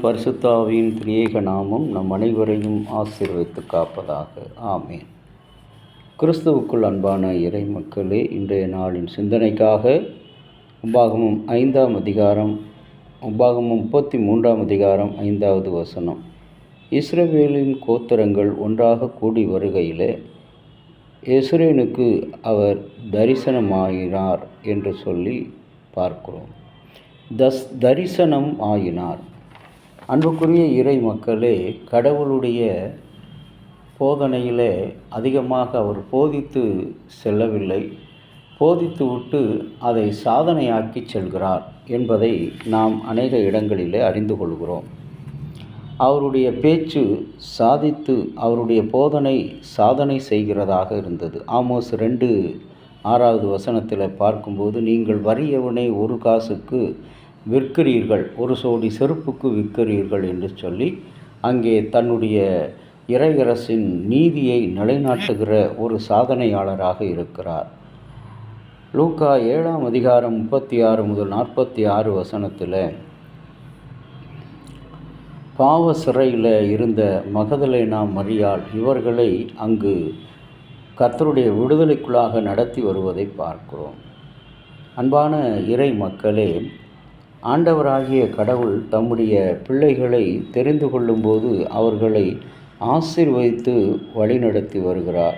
பரிசுத்த ஆவியின் திரியேக நாமம் நம் அனைவரையும் ஆசீர்வதித்து காப்பதாக. ஆமேன். கிறிஸ்துவுக்குள் அன்பான இறை மக்களே, இன்றைய நாளின் சிந்தனைக்காக உபாகமம் 5ஆம் அதிகாரம், உபாகமம் 33ஆம் அதிகாரம் 5வது வசனம். இஸ்ரவேலின் கோத்திரங்கள் ஒன்றாக கூடி வருகையில் எஸ்ரேனுக்கு அவர் தரிசனமாயினார் என்று சொல்லி பார்க்கிறோம். தரிசனம் ஆயினார். அன்புக்குரிய இறை மக்களே, கடவுளுடைய போதனையிலே அதிகமாக அவர் போதித்து செல்லவில்லை, போதித்து விட்டு அதை சாதனையாக்கி செல்கிறார் என்பதை நாம் அநேக இடங்களிலே அறிந்து கொள்கிறோம். அவருடைய பேச்சு சாதித்து, அவருடைய போதனை சாதனை செய்கிறதாக இருந்தது. ஆமோஸ் 2:6வது வசனத்தில் பார்க்கும்போது, நீங்கள் வறியவனை ஒரு காசுக்கு விற்கிறீர்கள், ஒரு சோடி செருப்புக்கு விற்கிறீர்கள் என்று சொல்லி அங்கே தன்னுடைய இறையரசின் நீதியை நிலைநாட்டுகிற ஒரு சாதனையாளராக இருக்கிறார். லூக்கா 7ஆம் அதிகாரம் 36 முதல் 46 வசனத்தில் பாவ சிறையில் இருந்த மகதலேனா மரியாள் இவர்களை அங்கு கர்த்தருடைய விடுதலைக்குள்ளாக நடத்தி வருவதை பார்க்கிறோம். அன்பான இறை மக்களே, ஆண்டவராகிய கடவுள் தம்முடைய பிள்ளைகளை தெரிந்து கொள்ளும்போது அவர்களை ஆசீர்வதித்து வழிநடத்தி வருகிறார்.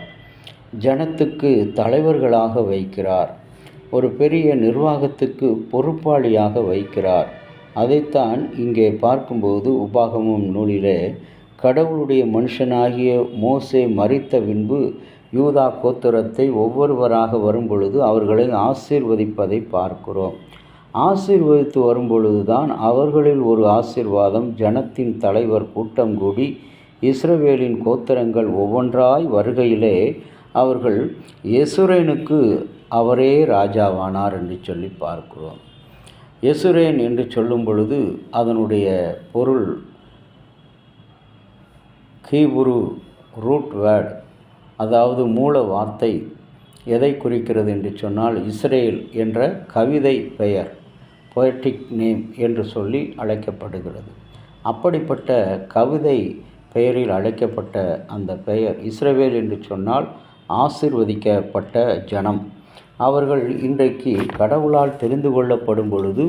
ஜனத்துக்கு தலைவர்களாக வைக்கிறார். ஒரு பெரிய நிர்வாகத்துக்கு பொறுப்பாளியாக வைக்கிறார். அதைத்தான் இங்கே பார்க்கும்போது உபாகமம் நூலிலே கடவுளுடைய மனுஷனாகிய மோசே மரித்த பின்பு யூதா கோத்திரத்தை ஒவ்வொருவராக வரும்பொழுது அவர்களை ஆசீர்வதிப்பதை பார்க்கிறோம். ஆசீர்வதித்து வரும்பொழுதுதான் அவர்களில் ஒரு ஆசீர்வாதம். ஜனத்தின் தலைவர் கூட்டம் கூடி இஸ்ரவேலின் கோத்திரங்கள் ஒவ்வொன்றாய் வருகையிலே அவர்கள் எசுரேனுக்கு அவரே ராஜாவானார் என்று சொல்லி பார்க்கிறோம். எசுரேன் என்று சொல்லும் பொழுது அதனுடைய பொருள் ஹீப்ரு ரூட் வேர்ட், அதாவது மூல வார்த்தை எதை குறிக்கிறது என்று சொன்னால், இஸ்ரேல் என்ற கவிதை பெயர், பொயட்டிக் நேம் என்று சொல்லி அழைக்கப்படுகிறது. அப்படிப்பட்ட கவிதை பெயரில் அழைக்கப்பட்ட அந்த பெயர் இஸ்ரவேல் என்று சொன்னால் ஆசீர்வதிக்கப்பட்ட ஜனம். அவர்கள் இன்றைக்கு கடவுளால் தெரிந்து கொள்ளப்படும் பொழுது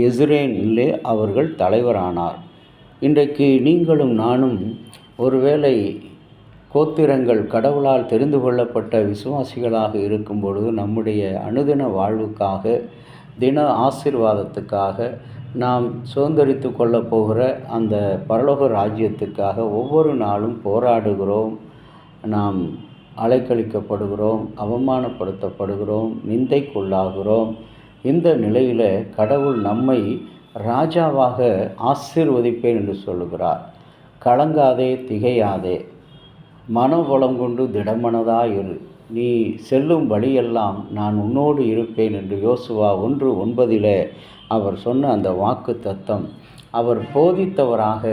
எஸ்ரேனிலே அவர்கள் தலைவரானார். இன்றைக்கு நீங்களும் நானும் ஒருவேளை கோத்திரங்கள் கடவுளால் தெரிந்து கொள்ளப்பட்ட விசுவாசிகளாக இருக்கும் பொழுது நம்முடைய அனுதின வாழ்வுக்காக, தின ஆசீர்வாதத்துக்காக, நாம் சுதந்திரித்து கொள்ளப் போகிற அந்த பரலோக ராஜ்யத்துக்காக ஒவ்வொரு நாளும் போராடுகிறோம். நாம் அலைக்கழிக்கப்படுகிறோம், அவமானப்படுத்தப்படுகிறோம், நிந்தைக்குள்ளாகிறோம். இந்த நிலையில் கடவுள் நம்மை ராஜாவாக ஆசீர்வதிப்பேன் என்று சொல்லுகிறார். கலங்காதே, திகையாதே, மனபலம் கொண்டு திடமனதாயிரு, நீ செல்லும் வழியெல்லாம் நான் உன்னோடு இருப்பேன் என்று யோசுவா 1:9 அவர் சொன்ன அந்த வாக்கு தத்தம் அவர் போதித்தவராக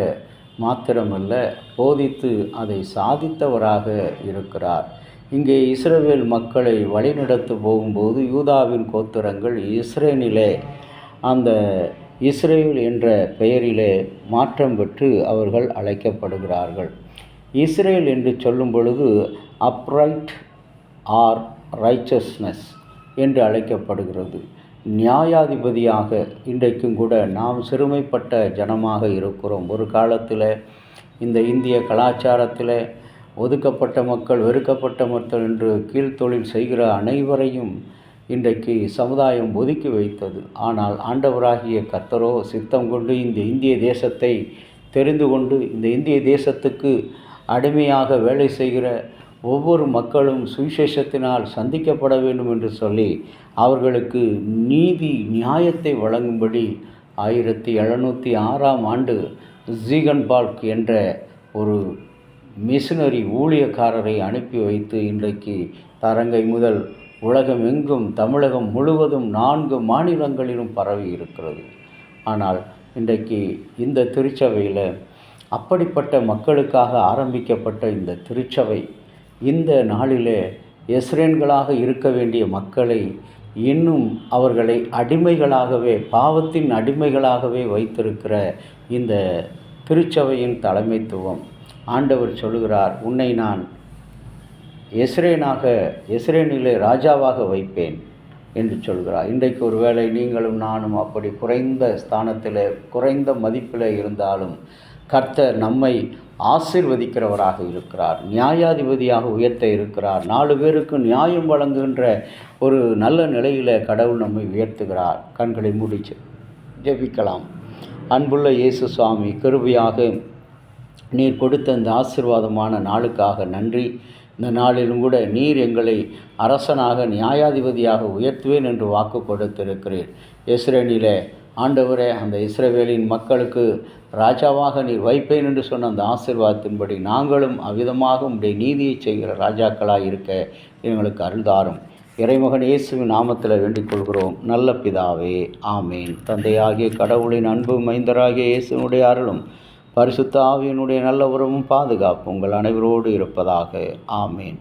மாத்திரமல்ல, போதித்து அதை சாதித்தவராக இருக்கிறார். இங்கே இஸ்ரவேல் மக்களை வழிநடத்த போகும்போது யூதாவின் கோத்திரங்கள் இஸ்ரேனிலே அந்த இஸ்ரேல் என்ற பெயரிலே மாற்றம் பெற்று அவர்கள் அழைக்கப்படுகிறார்கள். இஸ்ரேல் என்று சொல்லும் பொழுது அப்ரைட் ஆர் ரைச்சஸ்னஸ் என்று அழைக்கப்படுகிறது. நியாயாதிபதியாக இன்றைக்கும் கூட நாம் சிறுமைப்பட்ட ஜனமாக இருக்கிறோம். ஒரு காலத்தில் இந்த இந்திய கலாச்சாரத்தில் ஒதுக்கப்பட்ட மக்கள், வெறுக்கப்பட்ட மக்கள் என்று கீழ்த்தொழில் செய்கிற அனைவரையும் இன்றைக்கு சமுதாயம் ஒதுக்கி வைத்தது. ஆனால் ஆண்டவராகிய கர்த்தரோ சித்தம் கொண்டு இந்த இந்திய தேசத்தை தெரிந்து கொண்டு இந்த இந்திய தேசத்துக்கு அடிமையாக வேலை செய்கிற ஒவ்வொரு மக்களும் சுவிசேஷத்தினால் சந்திக்கப்பட வேண்டும் என்று சொல்லி அவர்களுக்கு நீதி நியாயத்தை வழங்கும்படி 1706ஆம் ஆண்டு ஜீகன்பால்க் என்ற ஒரு மிஷனரி ஊழியக்காரரை அனுப்பி வைத்து இன்றைக்கு தரங்கை முதல் உலகம் எங்கும், தமிழகம் முழுவதும் 4 மாநிலங்களிலும் பரவி இருக்கிறது. ஆனால் இன்றைக்கு இந்த திருச்சபையில் அப்படிப்பட்ட மக்களுக்காக ஆரம்பிக்கப்பட்ட இந்த திருச்சபை இந்த நாளிலே எஸ்ரேன்களாக இருக்க வேண்டிய மக்களை இன்னும் அவர்களை அடிமைகளாகவே, பாவத்தின் அடிமைகளாகவே வைத்திருக்கிற இந்த திருச்சபையின் தலைமைத்துவம். ஆண்டவர் சொல்கிறார், உன்னை நான் எஸ்ரேனிலே ராஜாவாக வைப்பேன் என்று சொல்கிறார். இன்றைக்கு ஒருவேளை நீங்களும் நானும் அப்படி குறைந்த ஸ்தானத்தில், குறைந்த மதிப்பில் இருந்தாலும் கர்த்தர் நம்மை ஆசீர்வதிக்கிறவராக இருக்கிறார். நியாயாதிபதியாக உயர்த்த இருக்கிறார். 4 பேருக்கு நியாயம் வழங்குகின்ற ஒரு நல்ல நிலையில் கடவுள் நம்மை உயர்த்துகிறார். கண்களை மூடி ஜெபிக்கலாம். அன்புள்ள இயேசு சுவாமி, கிருபையாக நீர் கொடுத்த இந்த ஆசீர்வாதமான நாளுக்காக நன்றி. இந்த நாளிலும் கூட நீர் எங்களை அரசனாக, நியாயாதிபதியாக உயர்த்துவேன் என்று வாக்கு கொடுத்திருக்கிறீர். எஸ்ரேனிலே ஆண்டவரே, அந்த இஸ்ரவேலின் மக்களுக்கு ராஜாவாக நீர் வைப்பேன் என்று சொன்ன அந்த ஆசீர்வாதத்தின்படி நாங்களும் அவ்விதமாக உம்முடைய நீதியை செய்கிற ராஜாக்களாக இருக்க எங்களுக்கு அருள்தாரும். இறைமகன் இயேசுவின் நாமத்தில் வேண்டிக் கொள்கிறோம் நல்ல பிதாவே, ஆமேன். தந்தையாகிய கடவுளின் அன்பு, மைந்தராகிய இயேசுனுடைய அருளும், பரிசுத்த ஆவியினுடைய நல்ல உறவும் பாதுகாப்பு உங்கள் அனைவரோடு இருப்பதாக. ஆமேன்.